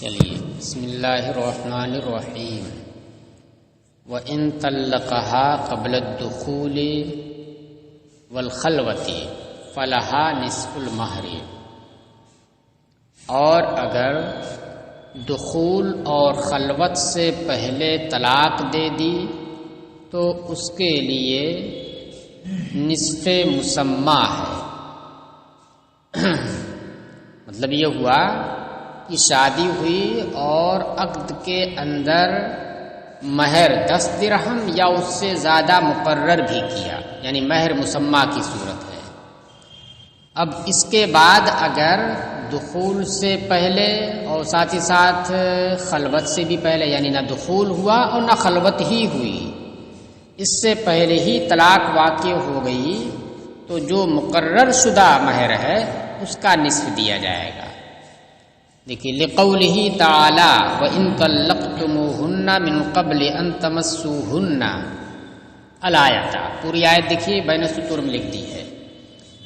چلیے بسم اللہ الرحمن الرحیم وَإِن طَلَّقَهَا قَبْلَ الدُّخُولِ وَالْخَلْوَةِ فَلَهَا نِصْفُ الْمَہْرِ، اور اگر دخول اور خلوت سے پہلے طلاق دے دی تو اس کے لیے نصف مسمہ ہے۔ مطلب یہ ہوا کہ شادی ہوئی اور عقد کے اندر مہر 10 درہم یا اس سے زیادہ مقرر بھی کیا، یعنی مہر مسمہ کی صورت ہے۔ اب اس کے بعد اگر دخول سے پہلے اور ساتھ ہی ساتھ خلوت سے بھی پہلے، یعنی نہ دخول ہوا اور نہ خلوت ہی ہوئی، اس سے پہلے ہی طلاق واقع ہو گئی، تو جو مقرر شدہ مہر ہے اس کا نصف دیا جائے گا۔ دیکھیے لقولہ تعالی وَإِن طَلَّقْتُمُوهُنَّ مِن قَبْلِ أَن تَمَسُّوهُنَّ الآیت، پوری آیت دیکھیے بین سطور میں لکھ دی ہے،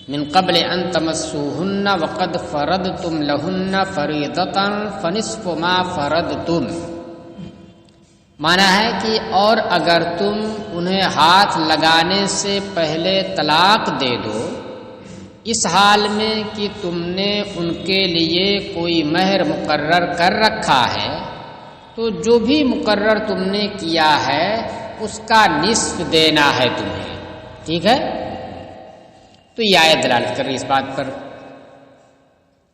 من قبل ان تمسوهن وقد فرضتم لهن فریضۃ فنصف ما فرضتم، مانا ہے کہ اور اگر تم انہیں ہاتھ لگانے سے پہلے طلاق دے دو، اس حال میں کہ تم نے ان کے لیے کوئی مہر مقرر کر رکھا ہے، تو جو بھی مقرر تم نے کیا ہے اس کا نصف دینا ہے تمہیں، ٹھیک ہے؟ تو یہ آیت دلالت کر رہی اس بات پر۔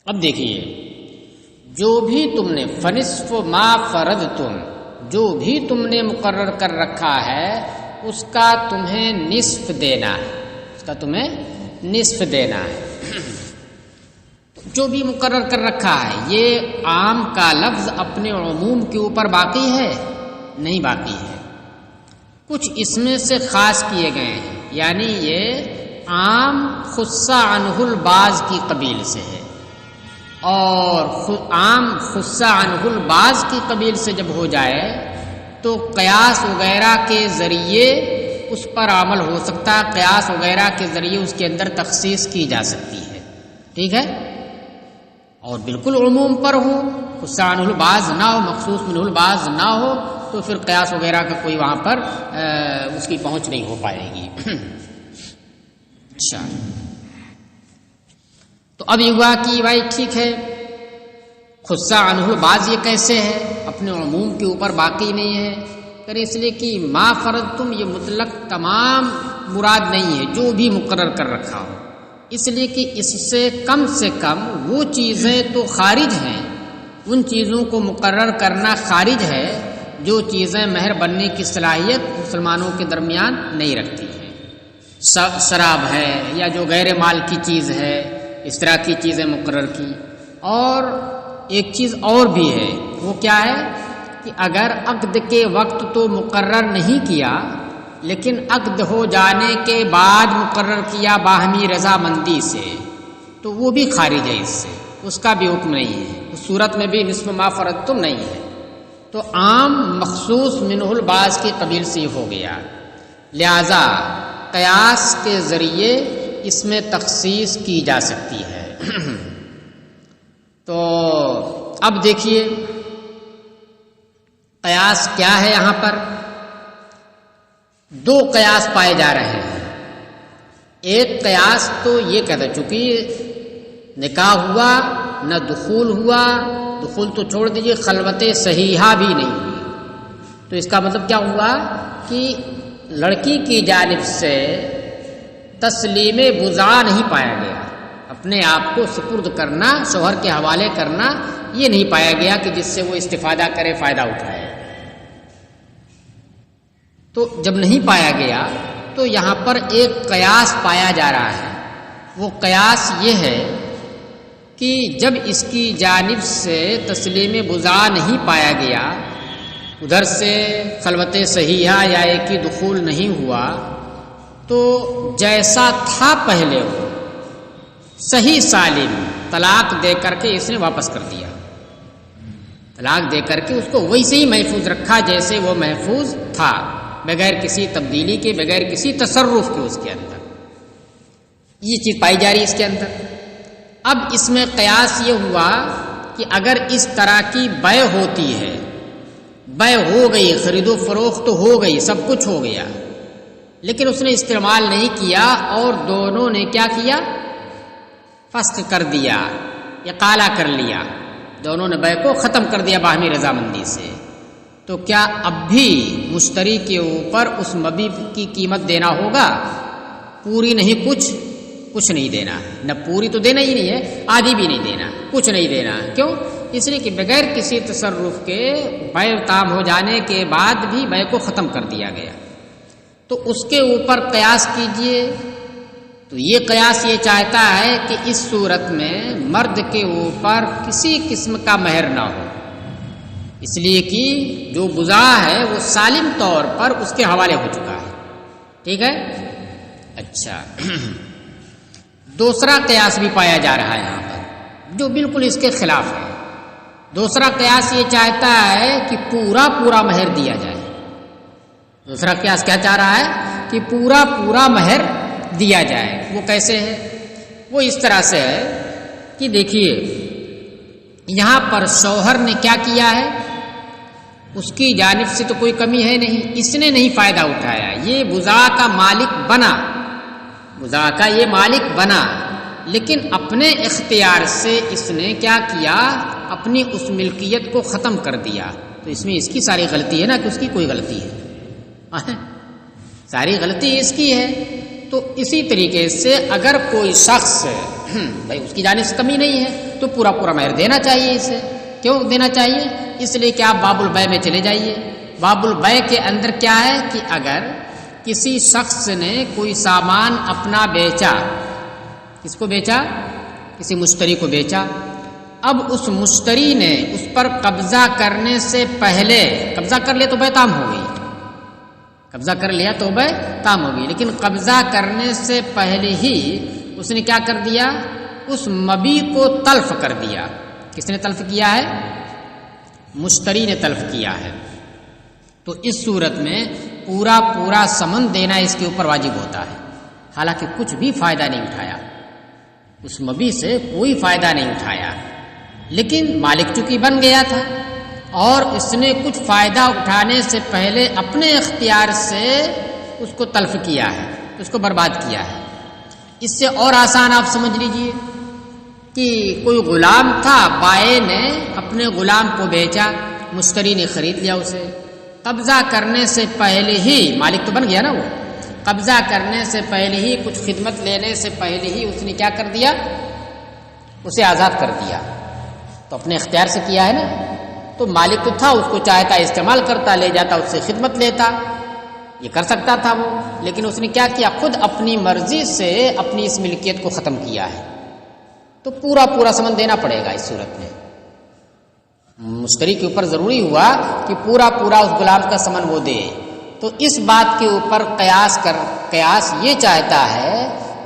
اب دیکھیے جو بھی تم نے فنصف ما فرضتم، جو بھی تم نے مقرر کر رکھا ہے اس کا تمہیں نصف دینا ہے، اس کا تمہیں نصف دینا ہے۔ جو بھی مقرر کر رکھا ہے، یہ عام کا لفظ اپنے عموم کے اوپر باقی ہے؟ نہیں باقی ہے، کچھ اس میں سے خاص کیے گئے ہیں، یعنی یہ عام خصہ عنہ البعض کی قبیل سے ہے، اور عام خصہ عنہ البعض کی قبیل سے جب ہو جائے تو قیاس وغیرہ کے ذریعے اس پر عمل ہو سکتا ہے، قیاس وغیرہ کے ذریعے اس کے اندر تخصیص کی جا سکتی ہے، ٹھیک ہے؟ اور بالکل عموم پر ہو، خصہ عنہ البعض نہ ہو، مخصوص منہ البعض نہ ہو، تو پھر قیاس وغیرہ کا کوئی وہاں پر اس کی پہنچ نہیں ہو پائے گی۔ اچھا، تو اب یہ ہوا کہ بھائی ٹھیک ہے، خصہ عنہ البعض یہ کیسے ہے، اپنے عموم کے اوپر باقی نہیں ہے، کہ اس لیے کہ ما فرضتم یہ مطلق تمام مراد نہیں ہے، جو بھی مقرر کر رکھا ہو، اس لیے کہ اس سے کم وہ چیزیں تو خارج ہیں، ان چیزوں کو مقرر کرنا خارج ہے جو چیزیں مہر بننے کی صلاحیت مسلمانوں کے درمیان نہیں رکھتی ہیں، شراب ہے یا جو غیر مال کی چیز ہے، اس طرح کی چیزیں مقرر کی۔ اور ایک چیز اور بھی ہے، وہ کیا ہے کہ اگر عقد کے وقت تو مقرر نہیں کیا، لیکن عقد ہو جانے کے بعد مقرر کیا باہمی رضامندی سے، تو وہ بھی خارج ہے، اس سے اس کا بھی حکم نہیں ہے، اس صورت میں بھی نصف ما فرضتم نہیں ہے، تو عام مخصوص منہ البعض کی قبیل سے ہو گیا، لہذا قیاس کے ذریعے اس میں تخصیص کی جا سکتی ہے۔ تو اب دیکھیے قیاس کیا ہے، یہاں پر دو قیاس پائے جا رہے ہیں۔ ایک قیاس تو یہ کہتا ہے چونکہ نکاح ہوا نہ دخول ہوا، دخول تو چھوڑ دیجیے، خلوت صحیحہ بھی نہیں ہوئی، تو اس کا مطلب کیا ہوا کہ لڑکی کی جانب سے تسلیم بضاعہ نہیں پایا گیا، اپنے آپ کو سپرد کرنا، شوہر کے حوالے کرنا، یہ نہیں پایا گیا کہ جس سے وہ استفادہ کرے، فائدہ اٹھائے۔ تو جب نہیں پایا گیا تو یہاں پر ایک قیاس پایا جا رہا ہے، وہ قیاس یہ ہے کہ جب اس کی جانب سے تسلیم بضاعہ نہیں پایا گیا، ادھر سے خلوت صحیحہ یا ایک ہی دخول نہیں ہوا، تو جیسا تھا پہلے وہ صحیح سالم طلاق دے کر کے اس نے واپس کر دیا، طلاق دے کر کے اس کو ویسے ہی محفوظ رکھا جیسے وہ محفوظ تھا، بغیر کسی تبدیلی کے، بغیر کسی تصرف کے اس کے اندر، یہ چیز پائی جا رہی ہے اس کے اندر۔ اب اس میں قیاس یہ ہوا کہ اگر اس طرح کی بے ہوتی ہے، بے ہو گئی، خرید و فروخت تو ہو گئی، سب کچھ ہو گیا، لیکن اس نے استعمال نہیں کیا اور دونوں نے کیا کیا؟ فسخ کر دیا، اقالہ کر لیا، دونوں نے بے کو ختم کر دیا باہمی رضامندی سے، تو کیا اب بھی مشتری کے اوپر اس مبیع کی قیمت دینا ہوگا؟ پوری نہیں، کچھ نہیں دینا، نہ پوری تو دینا ہی نہیں ہے، آدھی بھی نہیں دینا، کچھ نہیں دینا۔ کیوں؟ اس لیے کہ بغیر کسی تصرف کے بے تام ہو جانے کے بعد بھی بے کو ختم کر دیا گیا، تو اس کے اوپر قیاس کیجئے۔ تو یہ قیاس یہ چاہتا ہے کہ اس صورت میں مرد کے اوپر کسی قسم کا مہر نہ ہو، اس لیے کہ جو بضاع ہے وہ سالم طور پر اس کے حوالے ہو چکا ہے، ٹھیک ہے؟ اچھا، دوسرا قیاس بھی پایا جا رہا ہے یہاں پر جو بالکل اس کے خلاف ہے۔ دوسرا قیاس یہ چاہتا ہے کہ پورا مہر دیا جائے۔ دوسرا قیاس کیا چاہ رہا ہے؟ کہ پورا مہر دیا جائے۔ وہ کیسے ہے؟ وہ اس طرح سے ہے کہ دیکھیے یہاں پر شوہر نے کیا کیا ہے، اس کی جانب سے تو کوئی کمی ہے نہیں، اس نے نہیں فائدہ اٹھایا، یہ بضاع کا مالک بنا، بضاع کا یہ مالک بنا، لیکن اپنے اختیار سے اس نے کیا کیا؟ اپنی اس ملکیت کو ختم کر دیا۔ تو اس میں اس کی ساری غلطی ہے نا کہ اس کی کوئی غلطی ہے؟ ساری غلطی اس کی ہے۔ تو اسی طریقے سے اگر کوئی شخص بھائی اس کی جانب سے کمی نہیں ہے تو پورا مہر دینا چاہیے اسے۔ کیوں دینا چاہیے؟ اس لیے کہ آپ باب البیع میں چلے جائیے، باب البیع کے اندر کیا ہے کہ اگر کسی شخص نے کوئی سامان اپنا بیچا، کس کو بیچا؟ کسی مشتری کو بیچا، اب اس مشتری نے اس پر قبضہ کرنے سے پہلے، قبضہ کر لیا تو بے تام ہو گئی، قبضہ کر لیا تو بے تام ہو گئی، لیکن قبضہ کرنے سے پہلے ہی اس نے کیا کر دیا؟ اس مبیع کو تلف کر دیا۔ کس نے تلف کیا ہے؟ مشتری نے تلف کیا ہے۔ تو اس صورت میں پورا ثمن دینا اس کے اوپر واجب ہوتا ہے، حالانکہ کچھ بھی فائدہ نہیں اٹھایا، اس مبیع سے کوئی فائدہ نہیں اٹھایا، لیکن مالک چونکہ بن گیا تھا اور اس نے کچھ فائدہ اٹھانے سے پہلے اپنے اختیار سے اس کو تلف کیا ہے، اس کو برباد کیا ہے۔ اس سے اور آسان آپ سمجھ لیجئے کہ کوئی غلام تھا، بائع نے اپنے غلام کو بیچا، مشتری نے خرید لیا اسے، قبضہ کرنے سے پہلے ہی، مالک تو بن گیا نا وہ، قبضہ کرنے سے پہلے ہی، کچھ خدمت لینے سے پہلے ہی اس نے کیا کر دیا؟ اسے آزاد کر دیا۔ تو اپنے اختیار سے کیا ہے نا، تو مالک تو تھا، اس کو چاہتا استعمال کرتا، لے جاتا، اس سے خدمت لیتا، یہ کر سکتا تھا وہ، لیکن اس نے کیا کیا؟ خود اپنی مرضی سے اپنی اس ملکیت کو ختم کیا ہے، تو پورا ثمن دینا پڑے گا۔ اس صورت میں مشتری کے اوپر ضروری ہوا کہ پورا اس غلام کا ثمن وہ دے۔ تو اس بات کے اوپر قیاس یہ چاہتا ہے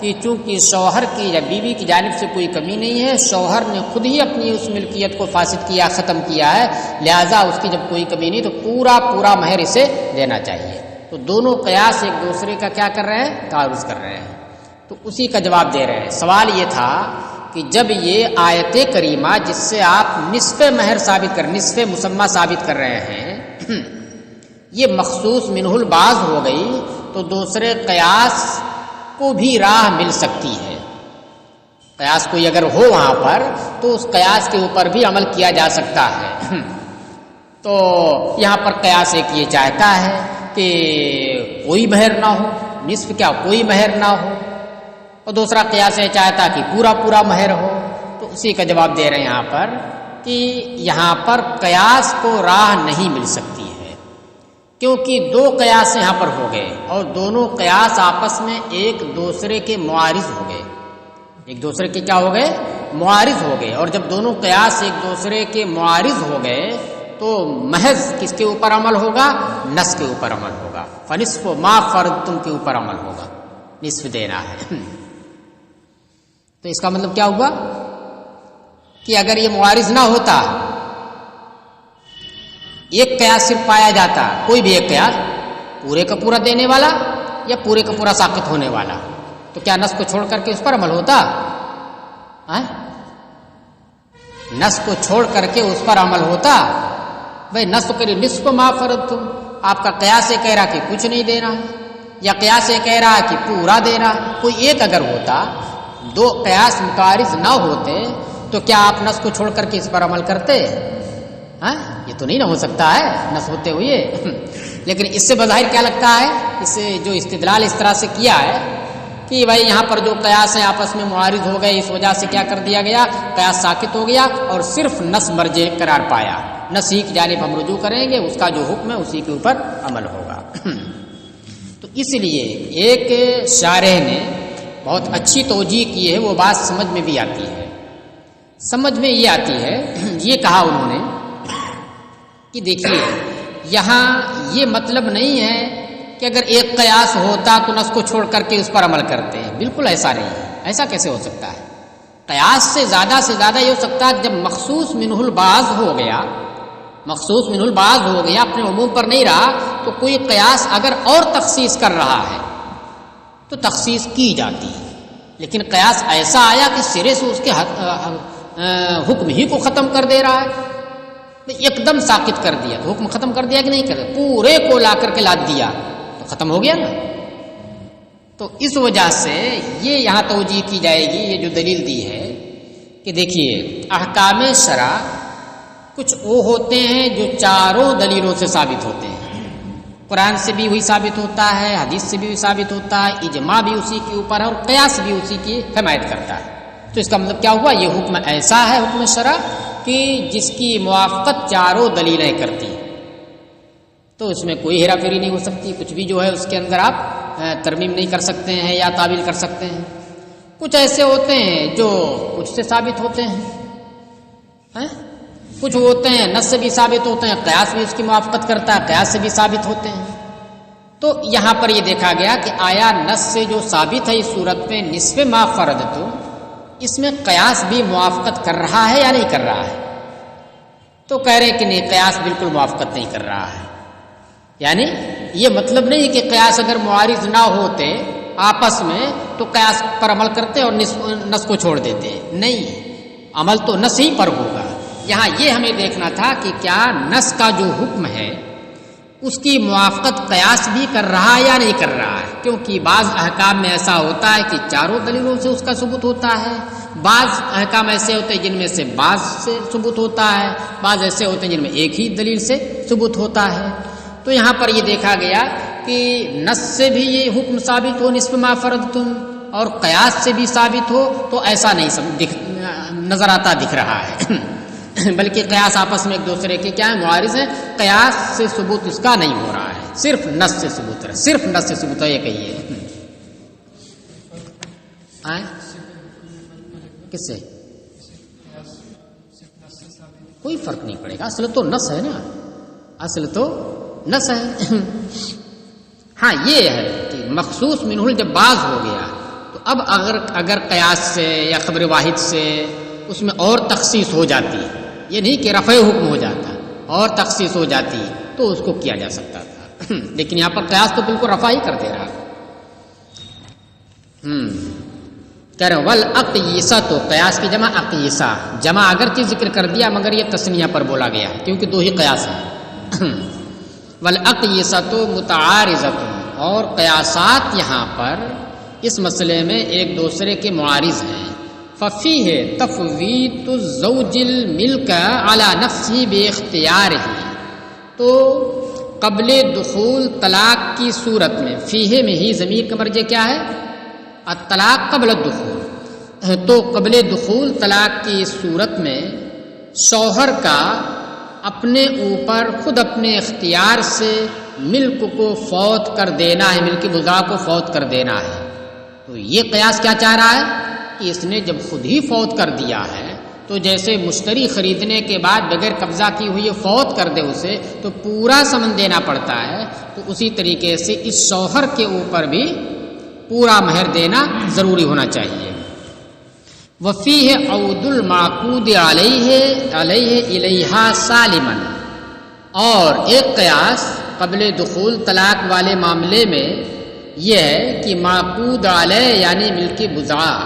کہ چونکہ شوہر کی یا بیوی کی جانب سے کوئی کمی نہیں ہے، شوہر نے خود ہی اپنی اس ملکیت کو فاسد کیا، ختم کیا ہے، لہذا اس کی جب کوئی کمی نہیں تو پورا مہر اسے دینا چاہیے۔ تو دونوں قیاس ایک دوسرے کا کیا کر رہے ہیں؟ تعارض کر رہے ہیں۔ تو اسی کا جواب دے رہے ہیں۔ سوال یہ تھا کہ جب یہ آیت کریمہ جس سے آپ نصف مہر ثابت کر، نصف مسمى ثابت کر رہے ہیں، یہ مخصوص منہ البعض ہو گئی، تو دوسرے قیاس کو بھی راہ مل سکتی ہے۔ قیاس کوئی اگر ہو وہاں پر تو اس قیاس کے اوپر بھی عمل کیا جا سکتا ہے۔ تو یہاں پر قیاس ایک یہ چاہتا ہے کہ کوئی مہر نہ ہو، نصف کیا کوئی مہر نہ ہو، اور دوسرا قیاس یہ چاہتا کہ پورا مہر ہو۔ تو اسی کا جواب دے رہے ہیں یہاں پر کہ یہاں پر قیاس کو راہ نہیں مل سکتی ہے، کیونکہ دو قیاس یہاں پر ہو گئے اور دونوں قیاس آپس میں ایک دوسرے کے معارض ہو گئے، ایک دوسرے کے کیا ہو گئے؟ معارض ہو گئے۔ اور جب دونوں قیاس ایک دوسرے کے معارض ہو گئے تو محض کس کے اوپر عمل ہوگا؟ نصف کے اوپر عمل ہوگا، فنصف ما فرضتم کے اوپر عمل ہوگا، نصف دینا ہے۔ تو اس کا مطلب کیا ہوا کہ اگر یہ معارض نہ ہوتا، ایک قیاس صرف پایا جاتا، کوئی بھی ایک قیاس پورے کا پورا دینے والا یا پورے کا پورا ساقط ہونے والا، تو کیا نص کو چھوڑ کر کے اس پر عمل ہوتا؟ نس کو چھوڑ کر کے اس پر عمل ہوتا؟ بھائی نس کرے نصف ما فرضتم، آپ کا قیاس یہ کہہ رہا کہ کچھ نہیں دینا، یا قیاس یہ کہہ رہا کہ پورا دینا، کوئی ایک اگر ہوتا، دو قیاس متعارض نہ ہوتے تو کیا آپ نس کو چھوڑ کر کے اس پر عمل کرتے؟ ہاں یہ تو نہیں نہ ہو سکتا ہے نس ہوتے ہوئے لیکن اس سے بظاہر کیا لگتا ہے، اس سے جو استدلال اس طرح سے کیا ہے کہ بھائی یہاں پر جو قیاس ہیں آپس میں معارض ہو گئے، اس وجہ سے کیا کر دیا گیا، قیاس ساقط ہو گیا اور صرف نس مرجع قرار پایا، نس ہی کی جانب ہم رجوع کریں گے، اس کا جو حکم ہے اسی کے اوپر عمل ہوگا تو اس لیے ایک شارح نے بہت اچھی توجیہ کی ہے، وہ بات سمجھ میں بھی آتی ہے، سمجھ میں یہ آتی ہے، یہ کہا انہوں نے کہ دیکھیے یہاں یہ مطلب نہیں ہے کہ اگر ایک قیاس ہوتا تو نس کو چھوڑ کر کے اس پر عمل کرتے ہیں، بالکل ایسا نہیں ہے، ایسا کیسے ہو سکتا ہے؟ قیاس سے زیادہ یہ ہو سکتا ہے جب مخصوص منہ البعض ہو گیا، مخصوص منہ البعض ہو گیا، اپنے عموم پر نہیں رہا، تو کوئی قیاس اگر اور تخصیص کر رہا ہے تو تخصیص کی جاتی ہے، لیکن قیاس ایسا آیا کہ سرے سے اس کے حکم ہی کو ختم کر دے رہا ہے، ایک دم ساقط کر دیا، تو حکم ختم کر دیا کہ نہیں کر دیا، پورے کو لا کر کے لاد دیا تو ختم ہو گیا نا۔ تو اس وجہ سے یہ یہاں توجیہ کی جائے گی، یہ جو دلیل دی ہے کہ دیکھیے احکام شرع کچھ وہ ہوتے ہیں جو چاروں دلیلوں سے ثابت ہوتے ہیں، قرآن سے بھی وہی ثابت ہوتا ہے، حدیث سے بھی وہی ثابت ہوتا ہے، اجماع بھی اسی کے اوپر ہے اور قیاس بھی اسی کی حمایت کرتا ہے۔ تو اس کا مطلب کیا ہوا، یہ حکم ایسا ہے حکم شرع کہ جس کی موافقت چاروں دلیلیں کرتی ہیں، تو اس میں کوئی ہیرا پھیری نہیں ہو سکتی، کچھ بھی جو ہے اس کے اندر آپ ترمیم نہیں کر سکتے ہیں یا تعویل کر سکتے ہیں۔ کچھ ایسے ہوتے ہیں جو کچھ سے ثابت ہوتے ہیں، کچھ ہوتے ہیں نص سے بھی ثابت ہوتے ہیں، قیاس بھی اس کی موافقت کرتا ہے، قیاس سے بھی ثابت ہوتے ہیں۔ تو یہاں پر یہ دیکھا گیا کہ آیا نص سے جو ثابت ہے اس صورت میں نصف ما فرضتم، اس میں قیاس بھی موافقت کر رہا ہے یا نہیں کر رہا ہے؟ تو کہہ رہے کہ نہیں، قیاس بالکل موافقت نہیں کر رہا ہے، یعنی یہ مطلب نہیں کہ قیاس اگر معارض نہ ہوتے آپس میں تو قیاس پر عمل کرتے اور نص کو چھوڑ دیتے، نہیں، عمل تو نص ہی پر ہوگا۔ یہاں یہ ہمیں دیکھنا تھا کہ کیا نص کا جو حکم ہے اس کی موافقت قیاس بھی کر رہا ہے یا نہیں کر رہا ہے، کیونکہ بعض احکام میں ایسا ہوتا ہے کہ چاروں دلیلوں سے اس کا ثبوت ہوتا ہے، بعض احکام ایسے ہوتے ہیں جن میں سے بعض سے ثبوت ہوتا ہے، بعض ایسے ہوتے ہیں جن میں ایک ہی دلیل سے ثبوت ہوتا ہے۔ تو یہاں پر یہ دیکھا گیا کہ نص سے بھی یہ حکم ثابت ہو نصف ما فرضتم اور قیاس سے بھی ثابت ہو، تو ایسا نہیں نظر آتا دکھ رہا ہے بلکہ قیاس آپس میں ایک دوسرے کے کیا ہے، معارض ہیں، قیاس سے ثبوت اس کا نہیں ہو رہا ہے، صرف نص سے ثبوت ہے، صرف نص سے ثبوت ہے، یہ کہیے کس سے کوئی فرق نہیں پڑے گا، اصل تو نص ہے نا، اصل تو نص ہے ہاں یہ ہے کہ مخصوص منہ جب باز ہو گیا تو اب اگر قیاس سے یا خبر واحد سے اس میں اور تخصیص ہو جاتی، یہ نہیں کہ رفع حکم ہو جاتا، اور تخصیص ہو جاتی تو اس کو کیا جا سکتا تھا لیکن یہاں پر قیاس تو بالکل رفع ہی کر دے رہا۔ کہہ رہے والاقیسہ، تو قیاس کی جمع اقیسہ، جمع اگرچہ ذکر کر دیا مگر یہ تسنیہ پر بولا گیا ہے کیونکہ دو ہی قیاس ہیں والاقیسہ متعارضۃ، اور قیاسات یہاں پر اس مسئلے میں ایک دوسرے کے معارض ہیں۔ ففیہ تفویت الزوج الملک علی نفسہ باختیارہ، تو قبل دخول طلاق کی صورت میں، فیہ میں ہی ضمیر کا مرجع کیا ہے، الطلاق قبل الدخول، تو قبل دخول طلاق کی صورت میں شوہر کا اپنے اوپر خود اپنے اختیار سے ملک کو فوت کر دینا ہے، ملک بضاع کو فوت کر دینا ہے۔ تو یہ قیاس کیا چاہ رہا ہے کہ اس نے جب خود ہی فوت کر دیا ہے تو جیسے مشتری خریدنے کے بعد بغیر قبضہ کی ہوئی فوت کر دے اسے تو پورا ثمن دینا پڑتا ہے، تو اسی طریقے سے اس شوہر کے اوپر بھی پورا مہر دینا ضروری ہونا چاہیے۔ وفیہ عود المعقود علیہ الیہا سالما، اور ایک قیاس قبل دخول طلاق والے معاملے میں یہ ہے کہ معقود علیہ یعنی ملک بضاع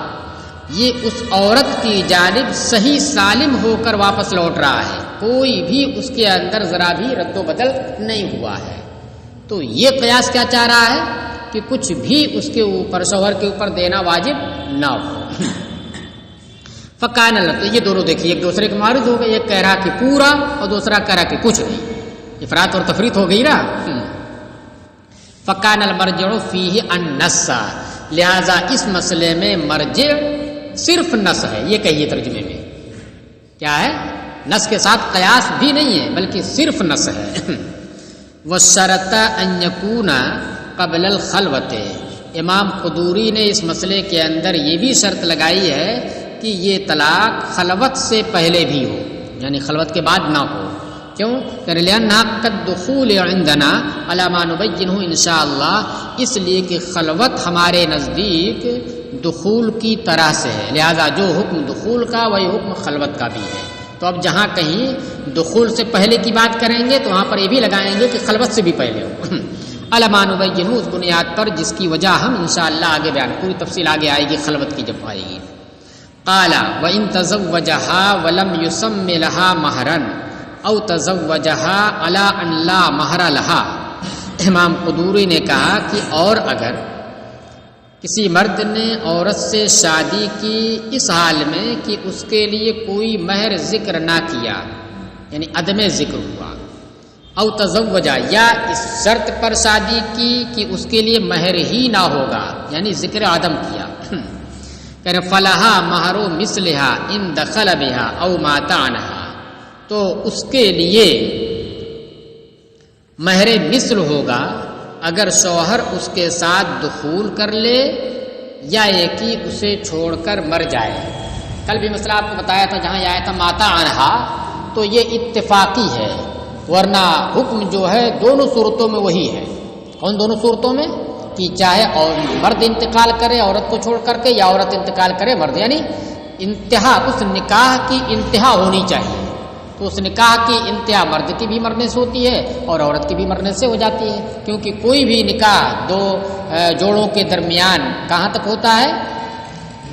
یہ اس عورت کی جانب صحیح سالم ہو کر واپس لوٹ رہا ہے، کوئی بھی اس کے اندر ذرا بھی رد و بدل نہیں ہوا ہے۔ تو یہ قیاس کیا چاہ رہا ہے کہ کچھ بھی اس کے اوپر، شوہر کے اوپر دینا واجب نہ ہو۔ فکان اللہ، یہ دونوں دیکھیے ایک دوسرے کے معارض ہو گئے، ایک کہہ رہا کہ پورا اور دوسرا کہہ رہا کہ کچھ نہیں، افراط اور تفریط ہو گئی نا۔ فکان المرجع فیہ النص، لہذا اس مسئلے میں مرجع صرف نص ہے، یہ کہیے ترجمے میں کیا ہے، نص کے ساتھ قیاس بھی نہیں ہے بلکہ صرف نص ہے۔ وشرط ان یکون قبل الخلوۃ، امام قدوری نے اس مسئلے کے اندر یہ بھی شرط لگائی ہے کہ یہ طلاق خلوت سے پہلے بھی ہو، یعنی خلوت کے بعد نہ ہو۔ کیوں؟ لأنها كالدخول عندنا على ما نبينه انشاءاللہ، اس لیے کہ خلوت ہمارے نزدیک دخول کی طرح سے ہے، لہذا جو حکم دخول کا وہی حکم خلوت کا بھی ہے۔ تو اب جہاں کہیں دخول سے پہلے کی بات کریں گے تو وہاں پر یہ بھی لگائیں گے کہ خلوت سے بھی پہلے ہو، علی ما نبینہ، اس بنیاد پر جس کی وجہ ہم انشاءاللہ آگے بیان، پوری تفصیل آگے آئے گی خلوت کی جب آئے گی۔ قال وإن تزوجها ولم يسم لها مہرا او تزوجها على ان لا مہر لها، امام قدوری نے کہا کہ اور اگر کسی مرد نے عورت سے شادی کی اس حال میں کہ اس کے لیے کوئی مہر ذکر نہ کیا، یعنی عدم ذکر ہوا، او تزوجا، یا اس شرط پر شادی کی کہ اس کے لیے مہر ہی نہ ہوگا، یعنی ذکر عدم کیا، کہ فلہا مہر مثلہا ان دخل بہا او مات عنہا، تو اس کے لیے مہر مثل ہوگا اگر شوہر اس کے ساتھ دخول کر لے یا یہ کہ اسے چھوڑ کر مر جائے۔ کل بھی مسئلہ آپ کو بتایا تھا، جہاں یہ آیا تھا ماتا عنہا، تو یہ اتفاقی ہے، ورنہ حکم جو ہے دونوں صورتوں میں وہی ہے۔ کون دونوں صورتوں میں؟ کہ چاہے اور مرد انتقال کرے عورت کو چھوڑ کر کے، یا عورت انتقال کرے مرد، یعنی انتہا اس نکاح کی انتہا ہونی چاہیے۔ تو اس نکاح کی انتہا مرد کی بھی مرنے سے ہوتی ہے اور عورت کی بھی مرنے سے ہو جاتی ہے، کیونکہ کوئی بھی نکاح دو جوڑوں کے درمیان کہاں تک ہوتا ہے؟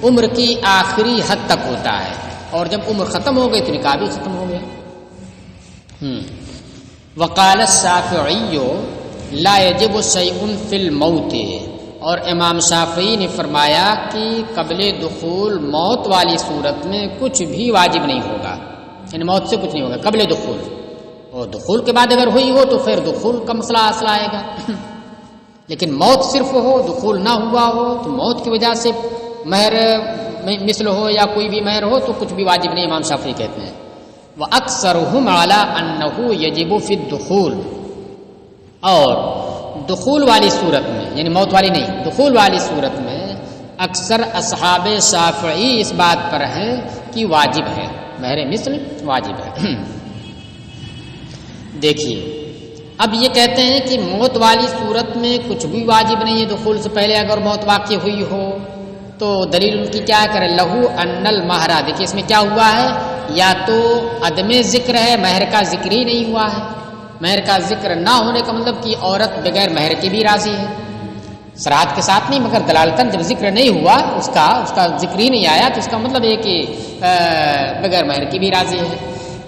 عمر کی آخری حد تک ہوتا ہے، اور جب عمر ختم ہو گئی تو نکاح بھی ختم ہو گیا۔ وقال الشافعی لا یجب شیء فی الموت، اور امام شافعی نے فرمایا کہ قبل دخول موت والی صورت میں کچھ بھی واجب نہیں ہوگا، یعنی موت سے کچھ نہیں ہوگا قبل دخول، اور دخول کے بعد اگر ہوئی ہو تو پھر دخول کا مسئلہ اصل آئے گا، لیکن موت صرف ہو، دخول نہ ہوا ہو، تو موت کی وجہ سے مہر مثل ہو یا کوئی بھی مہر ہو تو کچھ بھی واجب نہیں، امام شافعی کہتے ہیں۔ وَأَكْثَرُهُمْ عَلَىٰ أَنَّهُ يَجِبُ فِي الدُّخُولِ، اور دخول والی صورت میں، یعنی موت والی نہیں، دخول والی صورت میں اکثر اصحاب شافعی اس بات پر ہیں کہ واجب ہے، مہر مثل واجب ہے۔ دیکھیے اب یہ کہتے ہیں کہ موت والی صورت میں کچھ بھی واجب نہیں ہے، دخول سے پہلے اگر موت واقع ہوئی ہو تو دلیل ان کی کیا کرے؟ لہو ان المہر، دیکھیے اس میں کیا ہوا ہے، یا تو عدم ذکر ہے، مہر کا ذکر ہی نہیں ہوا ہے۔ مہر کا ذکر نہ ہونے کا مطلب کہ عورت بغیر مہر کے بھی راضی ہے، صراحت کے ساتھ نہیں مگر دلالتاً، جب ذکر نہیں ہوا اس کا ذکر ہی نہیں آیا تو اس کا مطلب ہے کہ بغیر مہر کی بھی راضی ہے۔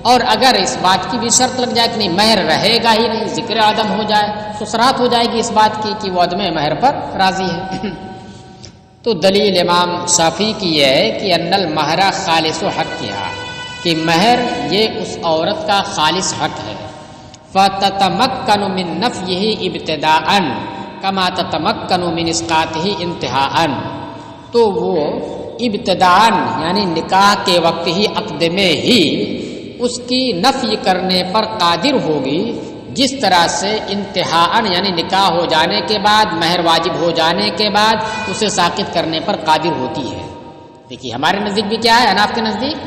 اور اگر اس بات کی بھی شرط لگ جائے کہ نہیں مہر رہے گا ہی نہیں، ذکر عدم ہو جائے تو صراحت ہو جائے گی اس بات کی کہ وہ عدم مہر پر راضی ہے۔ تو دلیل امام شافعی کی یہ ہے کہ ان المہر خالص حق کیا، کہ مہر یہ اس عورت کا خالص حق ہے۔ فَتَتَمَكَّنُ مِن نَفْيِهِ ابْتِدَاءً كَمَا تَتَمَكَّنُ مِنْ اسْقَاطِهِ انتہاءً، تو وہ ابتداءً یعنی نکاح کے وقت ہی، عقد میں ہی اس کی نفی کرنے پر قادر ہوگی، جس طرح سے انتہاءً یعنی نکاح ہو جانے کے بعد، مہر واجب ہو جانے کے بعد اسے ساقط کرنے پر قادر ہوتی ہے۔ دیکھیے ہمارے نزدیک بھی کیا ہے، حناف کے نزدیک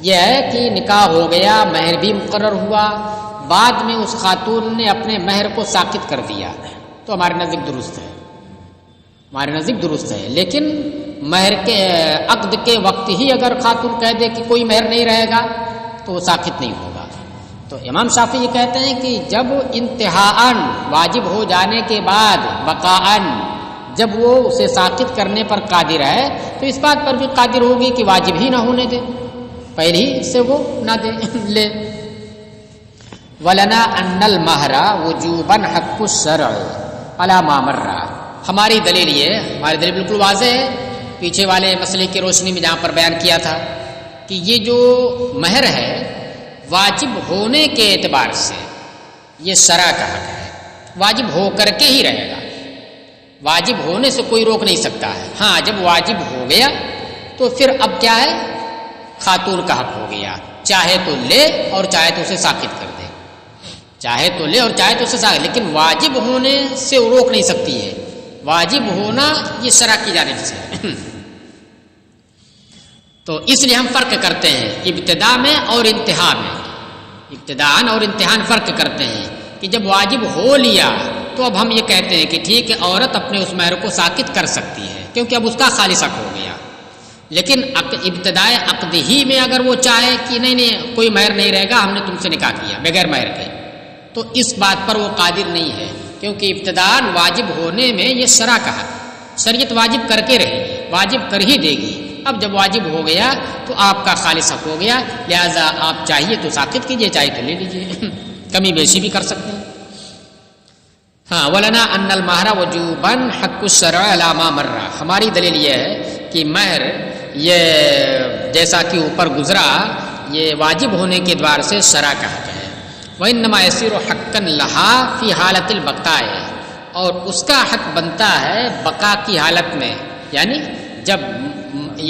یہ ہے کہ نکاح ہو گیا، مہر بھی مقرر ہوا، بعد میں اس خاتون نے اپنے مہر کو ساقط کر دیا تو ہمارے نزدیک درست ہے، ہمارے نزدیک درست ہے۔ لیکن مہر کے عقد کے وقت ہی اگر خاتون کہہ دے کہ کوئی مہر نہیں رہے گا تو وہ ساقط نہیں ہوگا۔ تو امام شافعی یہ کہتے ہیں کہ جب انتہاءً واجب ہو جانے کے بعد، بقاءً جب وہ اسے ساقط کرنے پر قادر ہے تو اس بات پر بھی قادر ہوگی کہ واجب ہی نہ ہونے دے، پہلے ہی سے وہ نہ دے لے۔ وَلَنَا أَنَّ الْمَهْرَ وُجُوبًا حَقُّ الشَّرْعِ عَلَى مَا مَرَّ۔ ہماری دلیل بالکل واضح ہے، پیچھے والے مسئلے کی روشنی میں جہاں پر بیان کیا تھا کہ یہ جو مہر ہے واجب ہونے کے اعتبار سے یہ شرع کا حق ہے، واجب ہو کر کے ہی رہے گا، واجب ہونے سے کوئی روک نہیں سکتا ہے۔ ہاں جب واجب ہو گیا تو پھر اب کیا ہے، خاتون کا حق ہو گیا، چاہے تو لے اور چاہے تو اسے ساقط کر دے، چاہے تو لے اور چاہے تو اسے ساقط، لیکن واجب ہونے سے روک نہیں سکتی ہے، واجب ہونا یہ شرع کی جانب سے ہے۔ تو اس لیے ہم فرق کرتے ہیں ابتدا میں اور انتہا میں، ابتداءً اور انتہاً فرق کرتے ہیں کہ جب واجب ہو لیا تو اب ہم یہ کہتے ہیں کہ ٹھیک ہے عورت اپنے اس مہر کو ساقط کر سکتی ہے کیونکہ اب اس کا خالص حق ہو گیا، لیکن ابتدائے عقد ہی میں اگر وہ چاہے کہ نہیں کوئی مہر نہیں رہے گا، ہم نے تم سے نکاح کیا بغیر مہر کے، تو اس بات پر وہ قادر نہیں ہے کیونکہ ابتداءً واجب ہونے میں یہ شرع کا حق، شریعت واجب کر کے رہے گی، واجب کر ہی دے گی، اب جب واجب ہو گیا تو آپ کا خالص حق ہو گیا، لہذا آپ چاہیے تو ساقط کیجیے چاہیے تو لے لیجیے، کمی بیشی بھی کر سکتے ہیں۔ ہاں وَلَنَا أَنَّ الْمَهْرَ وُجُوبًا حَقُّ الشَّرْعِ عَلَى مَا مَرَّ، ہماری دلیل یہ ہے کہ مہر یہ جیسا کہ اوپر گزرا یہ واجب ہونے کے اعتبار سے شرع کا حق ہے، وَإِنَّمَا يَصِيرُ حَقًّا لَهَا فِي حَالَةِ الْبَقَاءِ، اور اس کا حق بنتا ہے بقا کی حالت میں، یعنی جب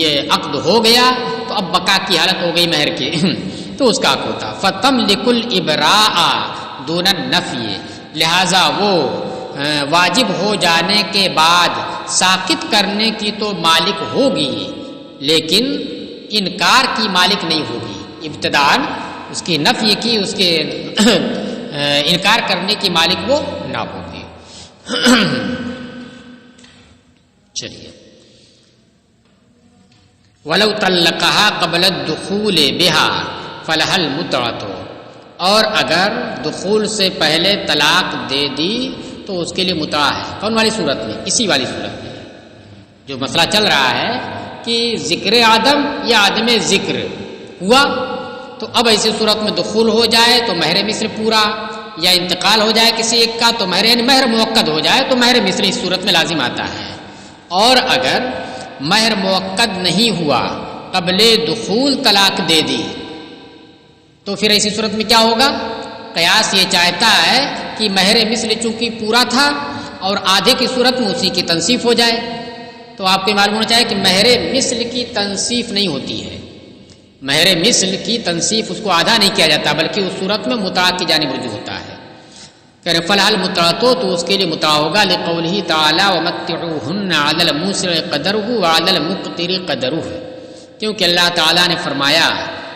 یہ عقد ہو گیا تو اب بقا کی حالت ہو گئی مہر کی تو اس کا حق ہوتا، فَتَمْلِكُ الْإِبْرَاءَ دُونَ النَّفْيِ، لہذا وہ واجب ہو جانے کے بعد ساقط کرنے کی تو مالک ہوگی لیکن انکار کی مالک نہیں ہوگی، ابتداءً اس کی نفی کی، اس کے انکار کرنے کی مالک وہ نہ ہوگی۔ چلیے وَلَوْ طَلَّقَهَا قَبْلَ الدُّخُولِ بِهَا فَلَهَا الْمُتْعَةُ، اور اگر دخول سے پہلے طلاق دے دی تو اس کے لیے متع ہے، کون والی صورت میں؟ اسی والی صورت میں جو مسئلہ چل رہا ہے کہ ذکر آدم یا عدم ذکر ہوا، تو اب ایسی صورت میں دخول ہو جائے تو مہر مثل پورا، یا انتقال ہو جائے کسی ایک کا تو مہر موقد ہو جائے تو مہر مثل اس صورت میں لازم آتا ہے، اور اگر مہر موقد نہیں ہوا قبل دخول طلاق دے دی تو پھر ایسی صورت میں کیا ہوگا؟ قیاس یہ چاہتا ہے کہ مہر مثل چونکہ پورا تھا اور آدھے کی صورت میں اسی کی تنصیف ہو جائے، تو آپ کو معلوم ہونا چاہیے کہ مہر مثل کی تنصیف نہیں ہوتی ہے، مہر مثل کی تنصیف اس کو آدھا نہیں کیا جاتا بلکہ اس صورت میں متع کی جانب رجوع ہوتا ہے، کہ فَلَهَا الْمُتْعَةُ، تو اس کے لیے متع ہوگا لِقَوْلِهِ تَعَالَى وَمَتِّعُوهُنَّ عَلَى الْمُوسِعِ قَدَرُهُ وَعَلَى الْمُقْتِرِ قَدَرُهُ، کیونکہ اللہ تعالیٰ نے فرمایا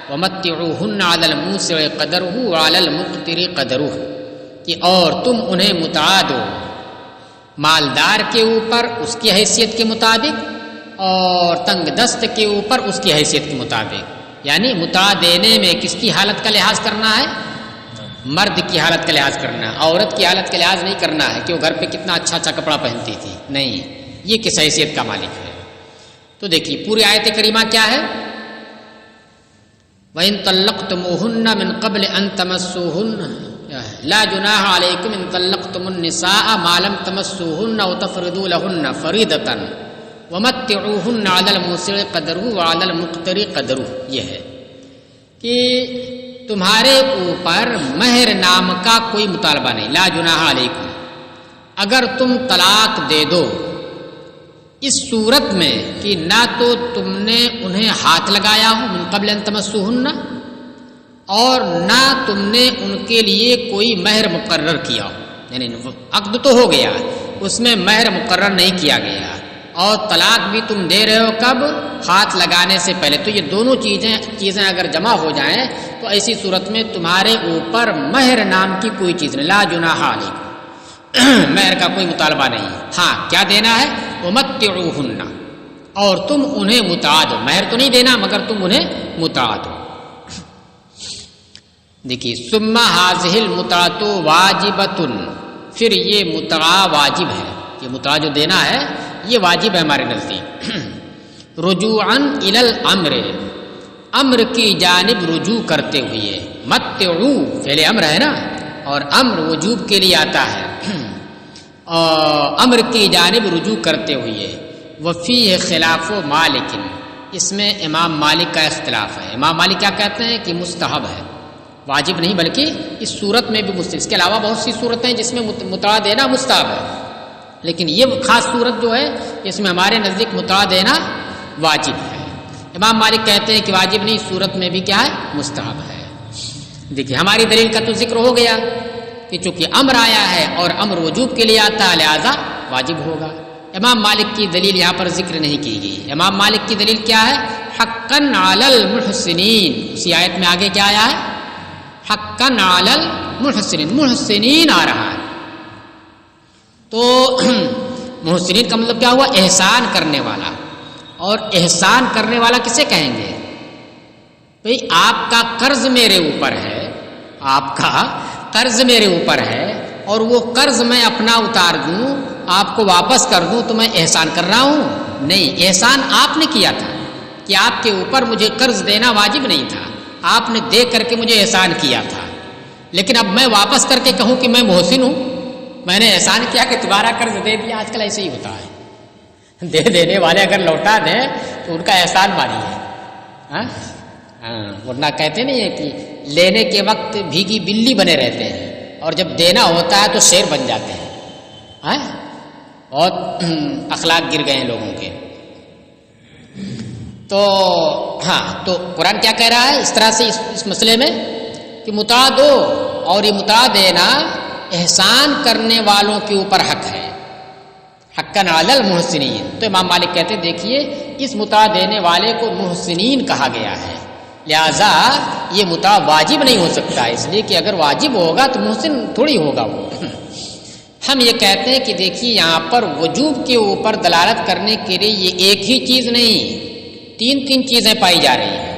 وَمَتِّعُوهُنَّ عَلَى الْمُوسِعِ قَدَرُهُ وَعَلَى الْمُقْتِرِ قَدَرُهُ، کہ اور تم انہیں متع دو مالدار کے اوپر اس کی حیثیت کے مطابق اور تنگ دست کے اوپر اس کی حیثیت کے مطابق، یعنی متع دینے میں کس کی حالت کا لحاظ کرنا ہے؟ مرد کی حالت کا لحاظ کرنا ہے، عورت کی حالت کا لحاظ نہیں کرنا ہے کہ وہ گھر پہ کتنا اچھا اچھا کپڑا پہنتی تھی، نہیں، یہ کس حیثیت کا مالک ہے۔ تو دیکھیے پوری آیت کریمہ کیا ہے؟ وَإِن طَلَّقْتُمُوهُنَّ مِن قَبْلِ أَن تَمَسُّوهُنَّ لَا جُنَاحَ عَلَيْكُمْ إِن طَلَّقْتُمُ النِّسَاءَ مَا لَمْ تَمَسُّوهُنَّ وَتَفْرِضُوا لَهُنَّ فَرِيضَةً وَمَتِّعُوهُنَّ عَلَى الْمُوسِعِ قَدَرُهُ وَعَلَى الْمُقْتِرِ قَدَرُهُ، یہ ہے کہ تمہارے اوپر مہر نام کا کوئی مطالبہ نہیں، لا جناح علیکم، اگر تم طلاق دے دو اس صورت میں کہ نہ تو تم نے انہیں ہاتھ لگایا ہو من قبل ان تمسوہن، اور نہ تم نے ان کے لیے کوئی مہر مقرر کیا ہو، یعنی عقد تو ہو گیا اس میں مہر مقرر نہیں کیا گیا، اور طلاق بھی تم دے رہے ہو کب؟ ہاتھ لگانے سے پہلے، تو یہ دونوں چیزیں اگر جمع ہو جائیں تو ایسی صورت میں تمہارے اوپر مہر نام کی کوئی چیز نہیں، لا جناح علیکم، مہر کا کوئی مطالبہ نہیں، ہاں کیا دینا ہے؟ ومتعوہن، اور تم انہیں متع دو، مہر تو نہیں دینا مگر تم انہیں متع دو۔ دیکھیے ثم ھذہ المتعۃ واجبۃ، پھر یہ متع واجب ہے کہ یہ متع جو دینا ہے یہ واجب ہے ہمارے نزدیک۔ رجوعاً الی الامر، امر کی جانب رجوع کرتے ہوئے، متعو فعل امر ہے نا، اور امر وجوب کے لیے آتا ہے، اور امر کی جانب رجوع کرتے ہوئے۔ وفیہ خلاف مالک، اس میں امام مالک کا اختلاف ہے۔ امام مالک کیا کہتے ہیں کہ مستحب ہے، واجب نہیں، بلکہ اس صورت میں بھی مستحب۔ اس کے علاوہ بہت سی صورتیں ہیں جس میں متع دینا مستحب ہے، لیکن یہ خاص صورت جو ہے اس میں ہمارے نزدیک متع دینا واجب ہے۔ امام مالک کہتے ہیں کہ واجب نہیں، صورت میں بھی کیا ہے مستحب ہے۔ دیکھیے ہماری دلیل کا تو ذکر ہو گیا کہ چونکہ امر آیا ہے اور امر وجوب کے لیے آتا ہے لہذا واجب ہوگا۔ امام مالک کی دلیل یہاں پر ذکر نہیں کی گئی۔ امام مالک کی دلیل کیا ہے؟ حقاً علی المحسنین، اسی آیت میں آگے کیا آیا ہے؟ حقاً علی المحسنین، محسنین آ رہا ہے، تو محسنین کا مطلب کیا ہوا؟ احسان کرنے والا۔ اور احسان کرنے والا کسے کہیں گے؟ بھئی آپ کا قرض میرے اوپر ہے، آپ کا قرض میرے اوپر ہے اور وہ قرض میں اپنا اتار دوں، آپ کو واپس کر دوں تو میں احسان کر رہا ہوں؟ نہیں، احسان آپ نے کیا تھا کہ آپ کے اوپر مجھے قرض دینا واجب نہیں تھا، آپ نے دے کر کے مجھے احسان کیا تھا، لیکن اب میں واپس کر کے کہوں کہ میں محسن ہوں، میں نے احسان کیا کہ تمہارا قرض دے دیا۔ آج کل ایسے ہی ہوتا ہے، دے دینے والے اگر لوٹا دیں تو ان کا احسان مانیے، ورنہ کہتے نہیں ہے کہ لینے کے وقت بھیگی بلی بنے رہتے ہیں اور جب دینا ہوتا ہے تو شیر بن جاتے ہیں۔ بہت اخلاق گر گئے ہیں لوگوں کے۔ تو تو قرآن کیا کہہ رہا ہے اس طرح سے اس مسئلے میں کہ متع دو، اور یہ متع دینا احسان کرنے والوں کے اوپر حق ہے، حقاً علی المحسنین۔ تو امام مالک کہتے ہیں دیکھیے اس متع دینے والے کو محسنین کہا گیا ہے، لہذا یہ متع واجب نہیں ہو سکتا، اس لیے کہ اگر واجب ہوگا تو محسن تھوڑی ہوگا وہ۔ ہم یہ کہتے ہیں کہ دیکھیے یہاں پر وجوب کے اوپر دلالت کرنے کے لیے یہ ایک ہی چیز نہیں، تین چیزیں پائی جا رہی ہیں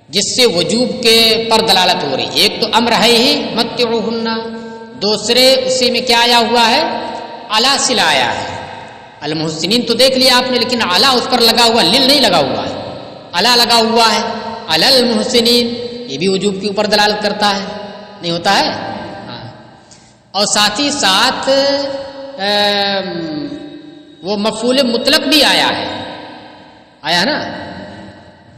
جس سے وجوب کے پر دلالت ہو رہی ہے۔ ایک تو امر ہے ہی متعوہن، دوسرے اسی میں کیا آیا ہوا ہے؟ علی صلہ آیا ہے۔ المحسنین تو دیکھ لیا آپ نے، لیکن علی اس پر لگا ہوا، لل نہیں لگا ہوا ہے، علی لگا ہوا ہے، علی المحسنین، یہ بھی وجوب کے اوپر دلالت کرتا ہے، نہیں ہوتا ہے؟ اور ساتھ ہی ساتھ وہ مفعول مطلق بھی آیا ہے، آیا نا،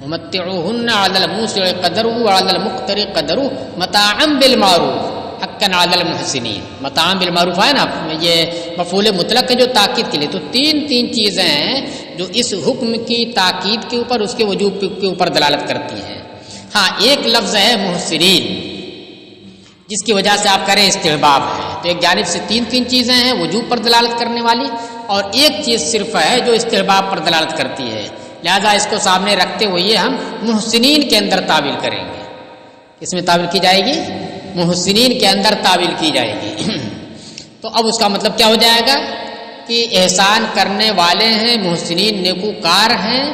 ومتعوہن علی الموسع قدرہ وعلی المقتر قدرہ متاعا بالمعروف حقاً علی المحسنین۔ متاعا بالمعروف ہے نا، یہ مفعول مطلق ہے جو تاکید کے لیے۔ تو تین چیزیں ہیں جو اس حکم کی تاکید کے اوپر، اس کے وجوب کے اوپر دلالت کرتی ہیں۔ ہاں ایک لفظ ہے محسنین جس کی وجہ سے آپ کریں استحباب ہے، تو ایک جانب سے تین چیزیں ہیں وجوب پر دلالت کرنے والی، اور ایک چیز صرف ہے جو استحباب پر دلالت کرتی ہے، لہذا اس کو سامنے رکھتے ہوئے ہم محسنین کے اندر تعویل کریں گے۔ اس میں تعویل کی جائے گی، محسنین کے اندر تعویل کی جائے گی۔ تو اب اس کا مطلب کیا ہو جائے گا کہ احسان کرنے والے ہیں، محسنین نیکوکار ہیں،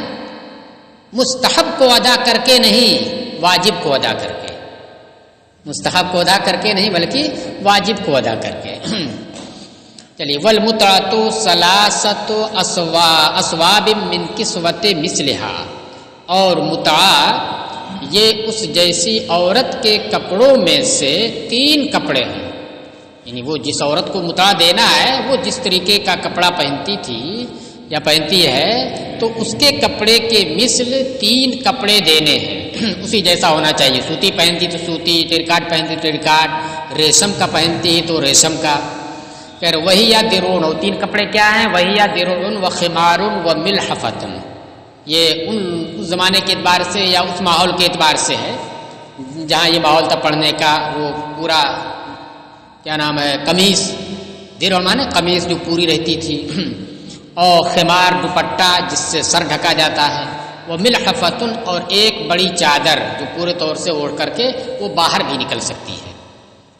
مستحب کو ادا کر کے نہیں، واجب کو ادا کر کے، مستحب کو ادا کر کے نہیں بلکہ واجب کو ادا کر کے۔ چلیے، والمتعۃ ثلاثۃ اثواب من کسوۃ مثلھا، اور متع یہ اس جیسی عورت کے کپڑوں میں سے تین کپڑے ہیں، یعنی وہ جس عورت کو متع دینا ہے وہ جس طریقے کا کپڑا پہنتی تھی یا پہنتی ہے تو اس کے کپڑے کے مثل تین کپڑے دینے ہیں، اسی جیسا ہونا چاہیے۔ سوتی پہنتی تو سوتی، ٹیرکاٹ پہنتی تو ٹیرکاٹ، ریشم کا پہنتی تو ریشم کا۔ خیر وہی یا درون، تین کپڑے کیا ہیں؟ وہی یا درون و خمار و ملحفۃ، یہ ان زمانے کے اعتبار سے یا اس ماحول کے اعتبار سے ہے جہاں یہ ماحول تھا پڑھنے کا، وہ پورا کیا نام ہے قمیص، درون مانے قمیص جو پوری رہتی تھی، اور خمار دوپٹہ جس سے سر ڈھکا جاتا ہے، وہ ملحفۃ اور ایک بڑی چادر جو پورے طور سے اوڑھ کر کے وہ باہر بھی نکل سکتی ہے،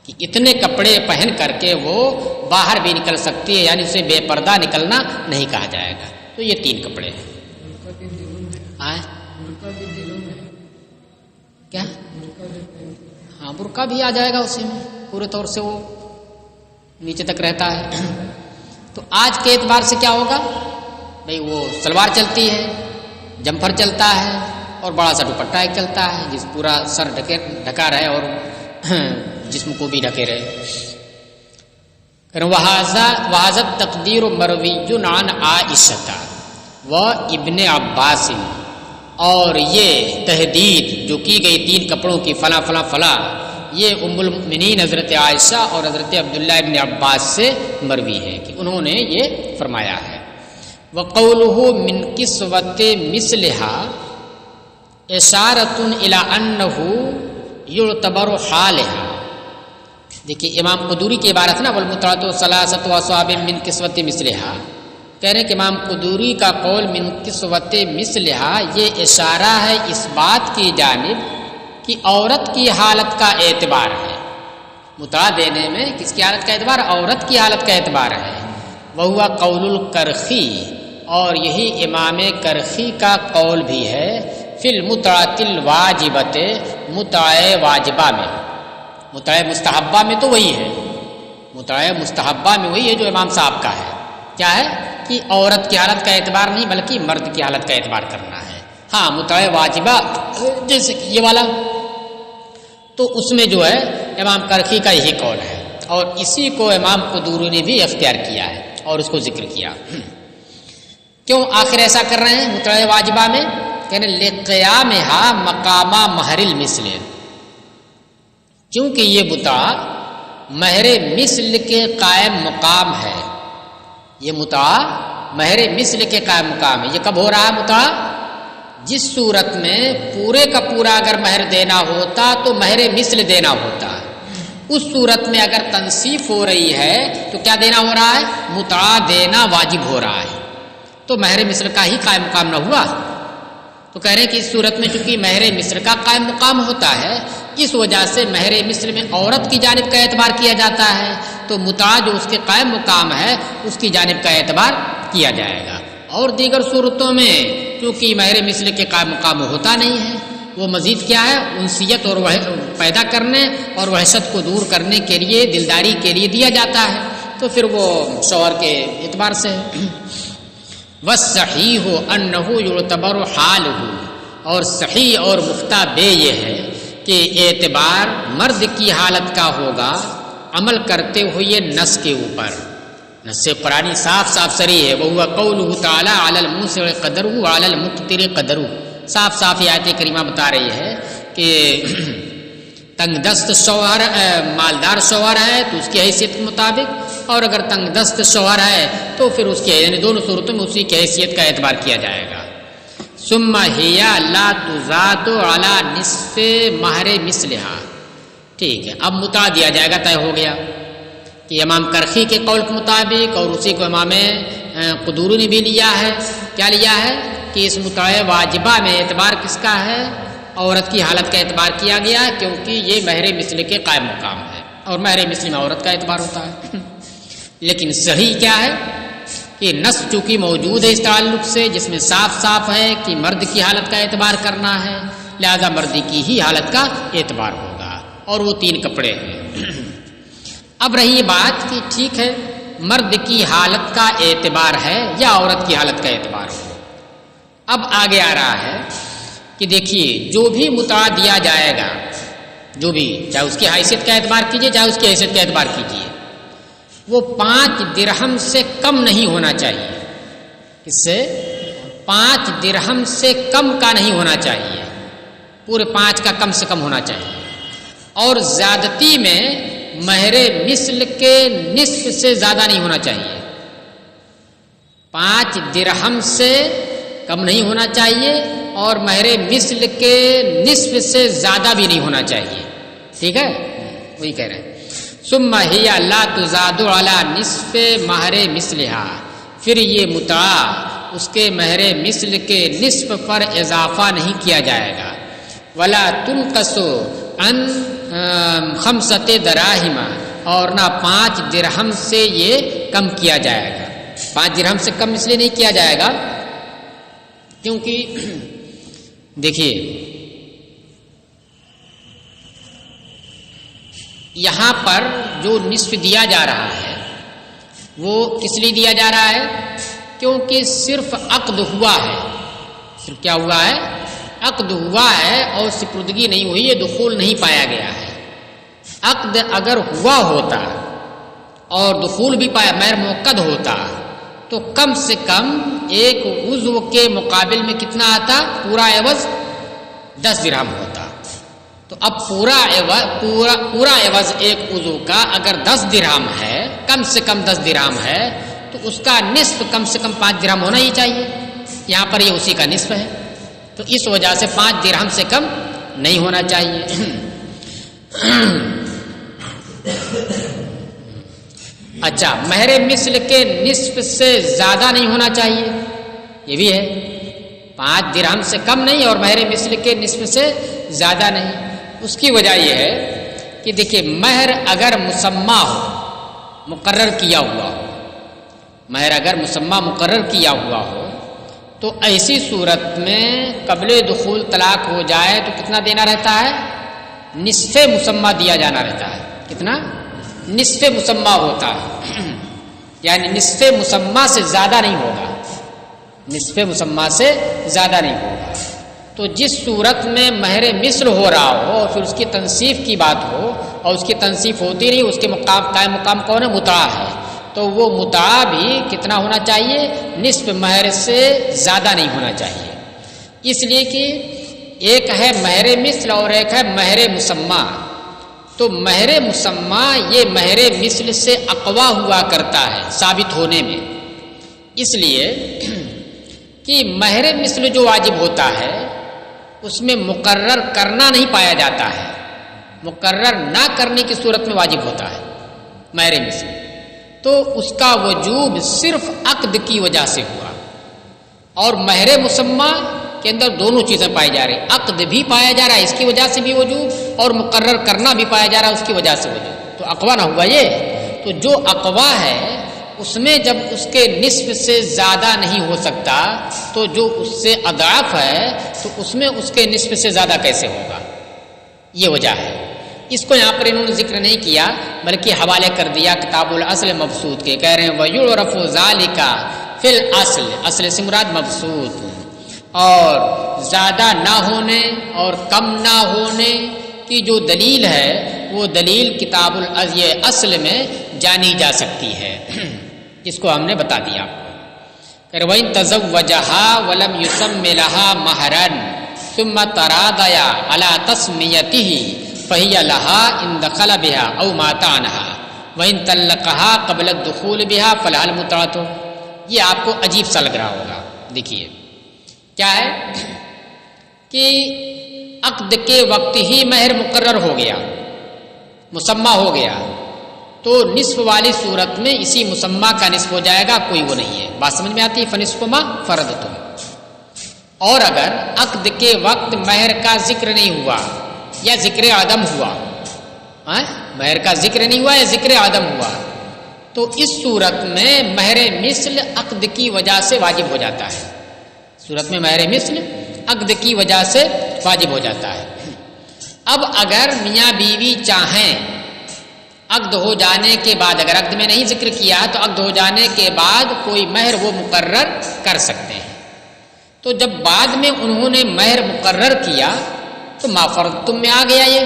کہ اتنے کپڑے پہن کر کے وہ باہر بھی نکل سکتی ہے، یعنی اسے بے پردہ نکلنا نہیں کہا جائے گا۔ تو یہ تین کپڑے ہیں۔ کیا؟ ہاں برقع بھی آ جائے گا اسی میں، پورے طور سے وہ نیچے تک رہتا ہے۔ تو آج کے اعتبار سے کیا ہوگا بھئی، وہ سلوار چلتی ہے، جمپر چلتا ہے اور بڑا سا دوپٹہ ایک چلتا ہے جس پورا سر ڈھکا رہے اور جسم کو بھی ڈھکے رہے. وَهَذَا التَّقْدِيرُ مَرْوِيٌّ عَنْ عَائِشَةَ وَابْنِ عَبَّاسٍ، اور یہ تحدید جو کی گئی 3 کپڑوں کی فلاں فلاں فلاں، یہ ام المؤمنین حضرت عائشہ اور حضرت عبداللہ ابن عباس سے مروی ہے کہ انہوں نے یہ فرمایا ہے. وَقَوْلُهُ مِنْ كِسْوَةِ مِثْلِهَا إِشَارَةٌ إِلَىٰ أَنَّهُ يُعْتَبَرُ حَالِهَا. دیکھیے امام قدوری کی عبارت نا، وَالْمُتْعَةُ ثَلَاثَةُ أَصْوَابٍ مِنْ كِسْوَةِ مِثْلِهَا، کہہ رہے ہیں کہ امام قدوری کا قول من کسوت مثلہا یہ اشارہ ہے اس بات کی جانب کہ عورت کی حالت کا اعتبار ہے. متع دینے میں کس کی حالت کا اعتبار؟ عورت کی حالت کا اعتبار ہے. وہوا قول الکرخی، اور یہی امام کرخی کا قول بھی ہے فی المتعۃ الواجبۃ، متع واجبہ میں. متع مستحبہ میں تو وہی ہے، متع مستحبہ میں وہی ہے جو امام صاحب کا ہے. کیا ہے کہ عورت کی حالت کا اعتبار نہیں بلکہ مرد کی حالت کا اعتبار کرنا ہے. ہاں متع واجبہ جیسے کہ یہ والا، تو اس میں جو ہے امام کرخی کا یہی قول ہے اور اسی کو امام قدوری نے بھی اختیار کیا ہے اور اس کو ذکر کیا. کیوں آخر ایسا کر رہے ہیں متع واجبہ میں؟ کہنے لقیامہا مقام مہر المثل، کیونکہ یہ متع مہر مثل کے قائم مقام ہے. یہ متع مہر مثل کے قائم مقام ہے. یہ کب ہو رہا ہے متع؟ جس صورت میں پورے کا پورا اگر مہر دینا ہوتا تو مہر مثل دینا ہوتا. اس صورت میں اگر تنصیف ہو رہی ہے تو کیا دینا ہو رہا ہے؟ متع دینا واجب ہو رہا ہے. تو مہر مثل کا ہی قائم مقام نہ ہوا. تو کہہ رہے ہیں کہ اس صورت میں چونکہ مہر مثل کا قائم مقام ہوتا ہے، اس وجہ سے مہر مثل میں عورت کی جانب کا اعتبار کیا جاتا ہے، تو متع جو اس کے قائم مقام ہے اس کی جانب کا اعتبار کیا جائے گا. اور دیگر صورتوں میں چونکہ مہر مثل کے قائم مقام ہوتا نہیں ہے، وہ مزید کیا ہے انسیت اور پیدا کرنے اور وحشت کو دور کرنے کے لیے، دلداری کے لیے دیا جاتا ہے، تو پھر وہ شوہر کے اعتبار سے ہے. وَالصَّحِيحُ أَنَّهُ يُعْتَبَرُ حَالُهُ، اور صحیح اور مفتہ بے یہ ہے کہ اعتبار مرد کی حالت کا ہوگا عمل کرتے ہوئے نص کے اوپر. نص قرآنی صاف صاف صریح ہے. وَهُوَ قَوْلُهُ تَعَالَى عَلَى الْمُوسِعِ قَدَرُهُ وَعَلَى الْمُقْتِرِ قَدَرُهُ. صاف صاف یہ آیت کریمہ بتا رہی ہے کہ تنگ دست شوہر مالدار شوہر ہے تو اس کی حیثیت کے مطابق، اور اگر تنگ دست شوہر ہے تو پھر اس کے یعنی دونوں صورتوں میں اسی کی حیثیت کا اعتبار کیا جائے گا. ثم هي لا تزاد على نصف مہر مثلها. ٹھیک ہے، اب متع دیا جائے گا، طے ہو گیا کہ امام کرخی کے قول کے مطابق، اور اسی کو امام قدوری نے بھی لیا ہے. کیا لیا ہے کہ اس متع واجبہ میں اعتبار کس کا ہے؟ عورت کی حالت کا اعتبار کیا گیا ہے، کیونکہ یہ مہر مثل کے قائم مقام ہے اور مہر مثل میں عورت کا اعتبار ہوتا ہے. لیکن صحیح کیا ہے کہ نص چونکہ موجود ہے اس تعلق سے، جس میں صاف صاف ہے کہ مرد کی حالت کا اعتبار کرنا ہے، لہذا مرد کی ہی حالت کا اعتبار ہوگا، اور وہ 3 کپڑے ہیں. اب رہی بات کہ ٹھیک ہے مرد کی حالت کا اعتبار ہے یا عورت کی حالت کا اعتبار ہو. اب آگے آ رہا ہے کہ دیکھیے جو بھی متع دیا جائے گا، جو بھی، چاہے اس کی حیثیت کا اعتبار کیجیے چاہے اس کی حیثیت کا اعتبار کیجیے، وہ 5 درہم سے کم نہیں ہونا چاہیے. اس سے 5 درہم سے کم کا نہیں ہونا چاہیے، پورے 5 کا کم سے کم ہونا چاہیے. اور زیادتی میں مہر مثل کے نصف سے زیادہ نہیں ہونا چاہیے. 5 درہم سے کم نہیں ہونا چاہیے اور مہر مثل کے نصف سے زیادہ بھی نہیں ہونا چاہیے. ٹھیک ہے، وہی کہہ رہے ہیں. ثم هي لا تزاد على نصف مہر مثلها، پھر یہ متع اس کے مہر مثل کے نصف پر اضافہ نہیں کیا جائے گا. ولا تنقص عن 5 دراہم، اور نہ 5 درہم سے یہ کم کیا جائے گا. 5 درہم سے کم اس لیے نہیں کیا جائے گا کیونکہ دیکھیے یہاں پر جو نصف دیا جا رہا ہے وہ کس لیے دیا جا رہا ہے؟ کیونکہ صرف عقد ہوا ہے، صرف کیا ہوا ہے؟ عقد ہوا ہے اور سپردگی نہیں ہوئی ہے، دخول نہیں پایا گیا ہے۔ عقد اگر ہوا ہوتا اور دخول بھی پایا، مہر موقد ہوتا، تو کم سے کم ایک عضو کے مقابل میں کتنا آتا؟ پورا عوض 10 درہم ہوتا۔ تو اب پورا عوض ایک عضو کا اگر 10 درہم ہے، کم سے کم 10 درہم ہے، تو اس کا نصف کم سے کم 5 درہم ہونا ہی چاہیے۔ یہاں پر یہ اسی کا نصف ہے، تو اس وجہ سے 5 درہم سے کم نہیں ہونا چاہیے۔ اچھا، مہر مثل کے نصف سے زیادہ نہیں ہونا چاہیے، یہ بھی ہے۔ 5 درہم سے کم نہیں اور مہر مثل کے نصف سے زیادہ نہیں۔ اس کی وجہ یہ ہے کہ دیکھیے، مہر اگر مسمى ہو، مقرر کیا ہوا ہو، مہر اگر مسمى مقرر کیا ہوا ہو، تو ایسی صورت میں قبل دخول طلاق ہو جائے تو کتنا دینا رہتا ہے؟ نصف مسمى دیا جانا رہتا ہے۔ کتنا؟ نصف مسمى ہوتا ہے، یعنی نصف مسمى سے زیادہ نہیں ہوگا، نصف مسمى سے زیادہ نہیں ہوگا۔ تو جس صورت میں مہر مثل ہو رہا ہو اور پھر اس کی تنصیف کی بات ہو اور اس کی تنصیف ہوتی نہیں، اس کے قائم مقام کون ہے؟ متاع ہے، تو وہ متاع بھی کتنا ہونا چاہیے؟ نصف مہر سے زیادہ نہیں ہونا چاہیے۔ اس لیے کہ ایک ہے مہر مثل اور ایک ہے مہر مسمى۔ تو مہر مسمى یہ مہر مثل سے اقوی ہوا کرتا ہے ثابت ہونے میں، اس لیے کہ مہر مثل جو واجب ہوتا ہے اس میں مقرر کرنا نہیں پایا جاتا ہے، مقرر نہ کرنے کی صورت میں واجب ہوتا ہے مہر مثل، تو اس کا وجوب صرف عقد کی وجہ سے ہوا۔ اور مہر مسمى کے اندر دونوں چیزیں پائی جا رہی، عقد بھی پایا جا رہا ہے اس کی وجہ سے بھی وجوب، اور مقرر کرنا بھی پایا جا رہا ہے اس کی وجہ سے وجوب، تو اقوی نہ ہوا یہ۔ تو جو اقوی ہے اس میں جب اس کے نصف سے زیادہ نہیں ہو سکتا، تو جو اس سے اضعاف ہے تو اس میں اس کے نصف سے زیادہ کیسے ہوگا؟ یہ وجہ ہے۔ اس کو یہاں پر انہوں نے ذکر نہیں کیا بلکہ حوالے کر دیا کتاب الاصل مبسوط کے، کہہ رہے ہیں وَيُعْرَفُ ذَلِكَ فِي الْأَصْلِ، اصل سے مراد مبسوط، اور زیادہ نہ ہونے اور کم نہ ہونے کی جو دلیل ہے وہ دلیل کتاب الاصل میں جانی جا سکتی ہے، جس کو ہم نے بتا دیا آپ کو۔ کہ وَإِن تَزَوَّجَهَا وَلَمْ يُسَمِّ لَهَا مَهْرًا ثُمَّ تَرَاضَيَا عَلَى تَسْمِيَتِهِ فَهِيَ لَهَا إِن دَخَلَ بِهَا أَوْ مَاتَ عَنْهَا وَإِن طَلَّقَهَا قَبْلَ الدُّخُولِ بِهَا فَلَهَا الْمُتْعَةُ۔ یہ آپ کو عجیب سا لگ رہا ہوگا، دیکھیے کیا ہے کہ عقد کے وقت ہی مہر مقرر ہو گیا، مسمى ہو گیا، تو نصف والی صورت میں اسی مسمى کا نصف ہو جائے گا، کوئی وہ نہیں ہے۔ بات سمجھ میں آتی ہے؟ فنصف ما فرضتم۔ اور اگر عقد کے وقت مہر کا ذکر نہیں ہوا یا ذکر عدم ہوا، مہر کا ذکر نہیں ہوا یا ذکر عدم ہوا، تو اس صورت میں مہر مثل عقد کی وجہ سے واجب ہو جاتا ہے، صورت میں مہر مثل عقد کی وجہ سے واجب ہو جاتا ہے۔ اب اگر میاں بیوی چاہیں عقد ہو جانے کے بعد، اگر عقد میں نہیں ذکر کیا تو عقد ہو جانے کے بعد کوئی مہر وہ مقرر کر سکتے ہیں، تو جب بعد میں انہوں نے مہر مقرر کیا تو ما فرضتم میں آ گیا، یہ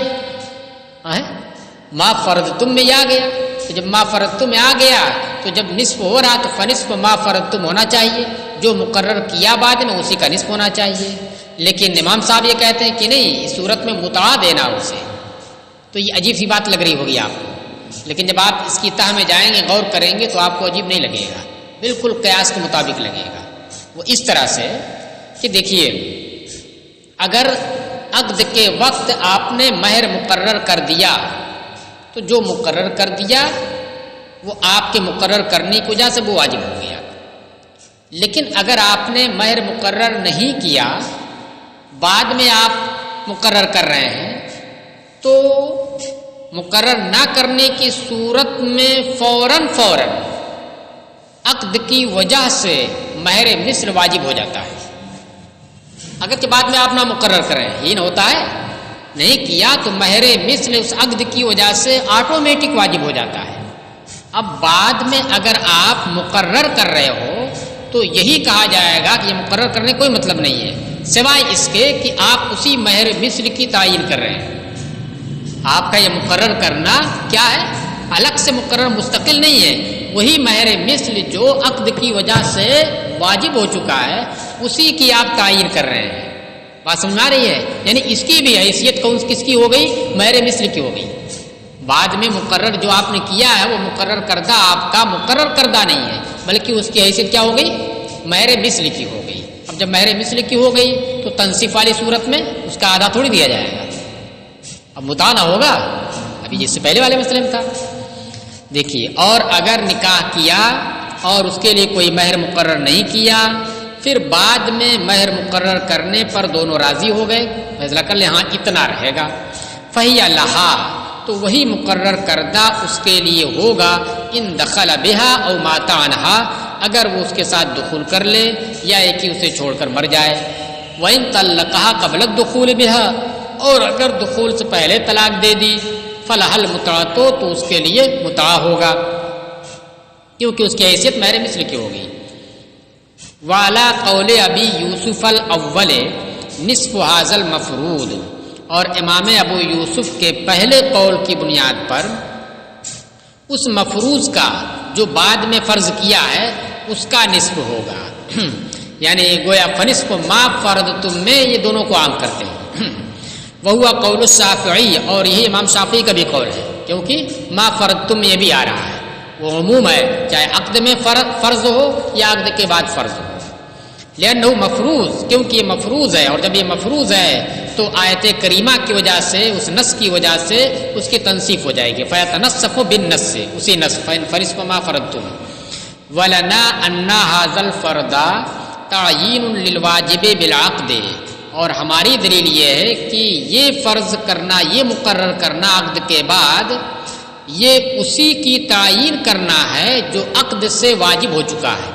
ما فرضتم میں آ گیا، تو جب ما فرضتم میں آ گیا تو جب نصف ہو رہا تو فنصف ما فرضتم ہونا چاہیے، جو مقرر کیا بعد میں اسی کا نصف ہونا چاہیے۔ لیکن امام صاحب یہ کہتے ہیں کہ نہیں، اس صورت میں متعا دینا اسے، تو یہ عجیب سی بات لگ رہی ہوگی آپ کو، لیکن جب آپ اس کی تہ میں جائیں گے، غور کریں گے تو آپ کو عجیب نہیں لگے گا، بالکل قیاس کے مطابق لگے گا۔ وہ اس طرح سے کہ دیکھیے، اگر عقد کے وقت آپ نے مہر مقرر کر دیا تو جو مقرر کر دیا وہ آپ کے مقرر کرنے کی وجہ سے وہ واجب ہو گیا۔ لیکن اگر آپ نے مہر مقرر نہیں کیا، بعد میں آپ مقرر کر رہے ہیں، تو مقرر نہ کرنے کی صورت میں فوراً عقد کی وجہ سے مہر مثل واجب ہو جاتا ہے، اگرچہ بعد میں آپ نہ مقرر کریں، یہ نہ ہوتا ہے، نہیں کیا تو مہر مثل اس عقد کی وجہ سے آٹومیٹک واجب ہو جاتا ہے، اب بعد میں اگر آپ مقرر کر رہے ہو تو یہی کہا جائے گا کہ یہ مقرر کرنے کوئی مطلب نہیں ہے، سوائے اس کے کہ آپ اسی مہر مثل کی تعین کر رہے ہیں۔ آپ کا یہ مقرر کرنا کیا ہے؟ الگ سے مقرر مستقل نہیں ہے، وہی مہر مثل جو عقد کی وجہ سے واجب ہو چکا ہے اسی کی آپ تعین کر رہے ہیں۔ بات سمجھ میں آ رہی ہے؟ یعنی اس کی بھی حیثیت کس کی ہو گئی؟ مہر مثل کی ہو گئی۔ بعد میں مقرر جو آپ نے کیا ہے وہ مقرر کردہ آپ کا مقرر کردہ نہیں ہے، بلکہ اس کی حیثیت کیا ہو گئی؟ مہر مثل کی ہو گئی۔ اب جب مہر مثل کی ہو گئی تو تنصیف والی صورت میں اس کا آدھا تھوڑی دیا جائے گا، اب متع نہ ہوگا، ابھی جس سے پہلے والے مسئلے میں تھا۔ دیکھیے، اور اگر نکاح کیا اور اس کے لیے کوئی مہر مقرر نہیں کیا، پھر بعد میں مہر مقرر کرنے پر دونوں راضی ہو گئے، فیصلہ کر لیں ہاں اتنا رہے گا، فہی لہا تو وہی مقرر کردہ اس کے لیے ہوگا، ان دخل بہا او مات عنہا اگر وہ اس کے ساتھ دخول کر لے یا ایک ہی اسے چھوڑ کر مر جائے، وَإِن طَلَّقَهَا قَبْلَ الدُّخُولِ بِهَا اور اگر دخول سے پہلے طلاق دے دی، فَلَهَا الْمُتْعَةُ تو اس کے لیے متع ہوگا، کیونکہ اس کی حیثیت مہر مثل کی ہوگی۔ وَعَلَىٰ قَوْلِ أَبِي يُوسُفَ الْأَوَّلِ نِصْفُ هَٰذَا الْمَفْرُوضِ اور امام ابو یوسف کے پہلے قول کی بنیاد پر اس مفروض کا جو بعد میں فرض کیا ہے اس کا نصف ہوگا، یعنی گویا فنصف ما فرضتم میں یہ دونوں کو عام کرتے ہیں۔ وہوا قول الشافعی اور یہی امام شافعی کا بھی قول ہے، کیونکہ ما فرضتم یہ بھی آ رہا ہے، وہ عموم ہے، چاہے عقد میں فرض ہو یا عقد کے بعد فرض ہو، لأنہ مفروض کیونکہ یہ مفروض ہے، اور جب یہ مفروض ہے تو آیت کریمہ کی وجہ سے اس نص کی وجہ سے اس کی تنصیف ہو جائے گی، فیتنصف بالنص سے اسی نص فنصف ما فرضتم ولنا ان هذا الفرض تعیین للواجب بالعقد اور ہماری دلیل یہ ہے کہ یہ فرض کرنا، یہ مقرر کرنا عقد کے بعد یہ اسی کی تعیین کرنا ہے جو عقد سے واجب ہو چکا ہے،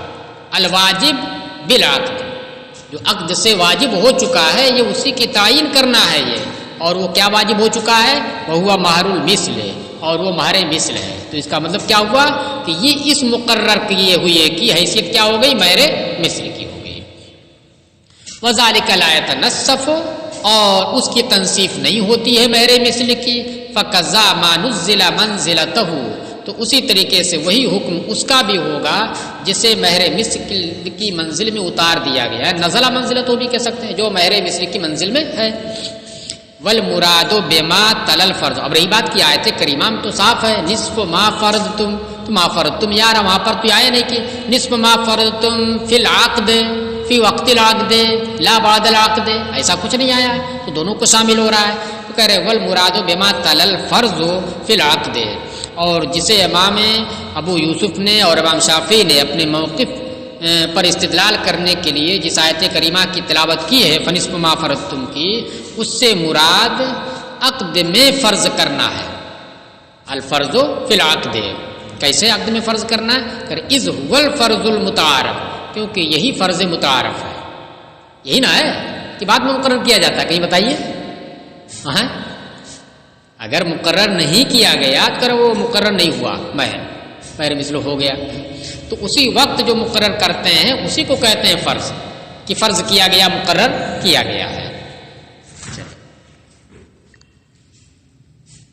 الواجب بالعقد جو عقد سے واجب ہو چکا ہے یہ اسی کی تعیین کرنا ہے یہ، اور وہ کیا واجب ہو چکا ہے؟ وہ مہر المثل اور وہ مہر مثل ہے، تو اس کا مطلب کیا ہوا کہ یہ اس مقرر کیے ہوئے کی حیثیت کیا ہو گئی؟ مہر مثل کی ہو گئی۔ وذالک لا یتنصف اور اس کی تنصیف نہیں ہوتی ہے مہر مثل کی، فقضا ما نزل منزلتہ تو اسی طریقے سے وہی حکم اس کا بھی ہوگا جسے مہر مثل کی منزل میں اتار دیا گیا ہے، نزلہ منزلتہ بھی کہہ سکتے ہیں، جو مہر مثل کی منزل میں ہے۔ والمراد بما تل الفرض اب رہی بات کی آیت کریمہ میں تو صاف ہے، نصف ما فرضتم تو ما فرضتم یار وہاں پر تو آیا نہیں کہ نصف ما فرضتم فی العقد فی وقت العقد لا بعد العقد، ایسا کچھ نہیں آیا، تو دونوں کو شامل ہو رہا ہے، تو کہہ رہے والمراد بما تل الفرض فی العقد، اور جسے امام ابو یوسف نے اور امام شافعی نے اپنے موقف پر استدلال کرنے کے لیے جس آیت کریمہ کی تلاوت کی ہے فنصف ما فرضتم کی، اس سے مراد عقد میں فرض کرنا ہے، الفرض فی العقد، کیسے عقد میں فرض کرنا ہے؟ کہ اذ هو الفرض المتعارف کیونکہ یہی فرض متعارف ہے، یہی نہ ہے کہ بعد میں مقرر کیا جاتا ہے، کہیں بتائیے ہاں اگر مقرر نہیں کیا گیا تو وہ مقرر نہیں ہوا مہر مثل ہو گیا، تو اسی وقت جو مقرر کرتے ہیں اسی کو کہتے ہیں فرض، کہ فرض کیا گیا، مقرر کیا گیا ہے۔